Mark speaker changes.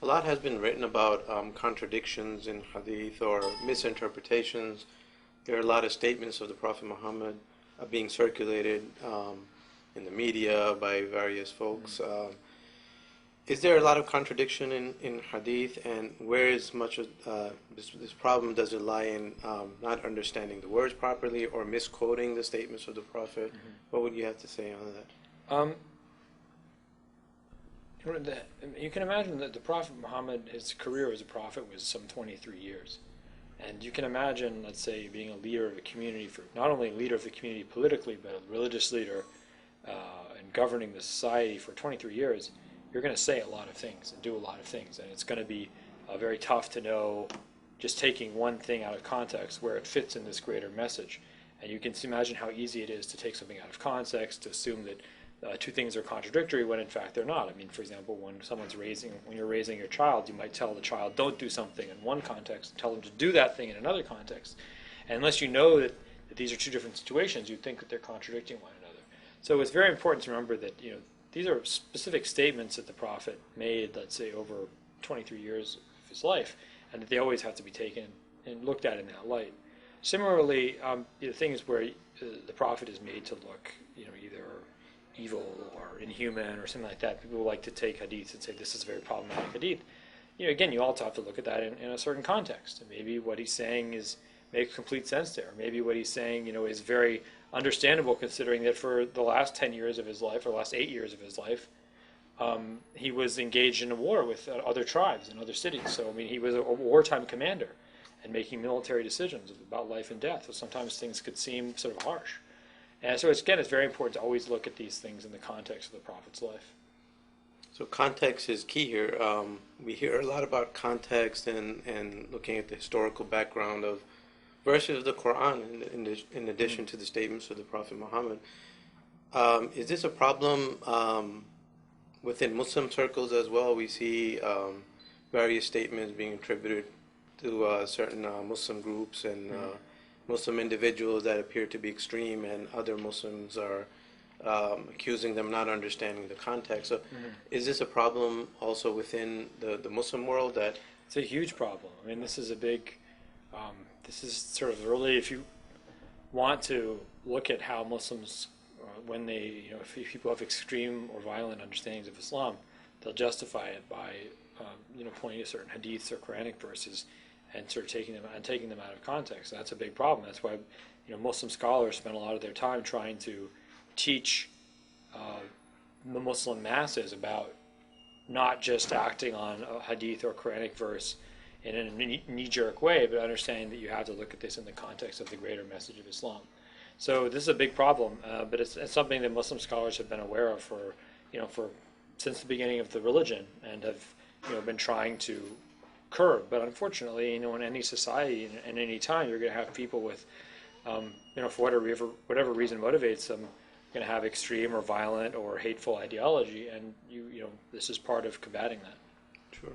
Speaker 1: A lot has been written about contradictions in Hadith or misinterpretations. There are a lot of statements of the Prophet Muhammad being circulated in the media by various folks. Is there a lot of contradiction in Hadith, and where is much of this problem? Does it lie in not understanding the words properly or misquoting the statements of the Prophet? What would you have to say on that?
Speaker 2: You can imagine that the Prophet Muhammad, his career as a prophet was some 23 years. And you can imagine, let's say, being a leader of a community, for not only a leader of the community politically, but a religious leader and governing the society for 23 years. You're going to say a lot of things and do a lot of things. And it's going to be very tough to know, just taking one thing out of context, where it fits in this greater message. And you can imagine how easy it is to take something out of context, to assume that two things are contradictory when in fact they're not. I mean, for example, when you're raising your child, you might tell the child, don't do something in one context, and tell them to do that thing in another context. And unless you know that these are two different situations, you think that they're contradicting one another. So it's very important to remember that, these are specific statements that the Prophet made, let's say, over 23 years of his life, and that they always have to be taken and looked at in that light. Similarly, things where the Prophet is made to look, either evil or inhuman or something like that. People like to take hadith and say this is a very problematic hadith. Again, you also have to look at that in a certain context. And maybe what he's saying makes complete sense there. Maybe what he's saying, is very understandable, considering that for the last 10 years of his life, or the last 8 years of his life, he was engaged in a war with other tribes and other cities. So, he was a wartime commander and making military decisions about life and death. So sometimes things could seem sort of harsh. And so it's very important to always look at these things in the context of the Prophet's life.
Speaker 1: So context is key here. We hear a lot about context and looking at the historical background of verses of the Quran in addition to the statements of the Prophet Muhammad. Is this a problem within Muslim circles as well? We see various statements being attributed to certain Muslim groups and Muslim individuals that appear to be extreme, and other Muslims are accusing them not understanding the context. So is this a problem also within the Muslim world? That
Speaker 2: it's a huge problem. This is a big, this is sort of really, if you want to look at how Muslims, when they, if people have extreme or violent understandings of Islam, they'll justify it by, pointing to certain hadiths or Quranic verses and sort of taking them out of context. That's a big problem. That's why Muslim scholars spend a lot of their time trying to teach the Muslim masses about not just acting on a hadith or Quranic verse in a knee-jerk way, but understanding that you have to look at this in the context of the greater message of Islam. So this is a big problem, but it's something that Muslim scholars have been aware of for since the beginning of the religion, and have been trying to curb. But unfortunately, in any society and any time, you're going to have people with, for whatever reason motivates them, going to have extreme or violent or hateful ideology, and this is part of combating that.
Speaker 1: Sure.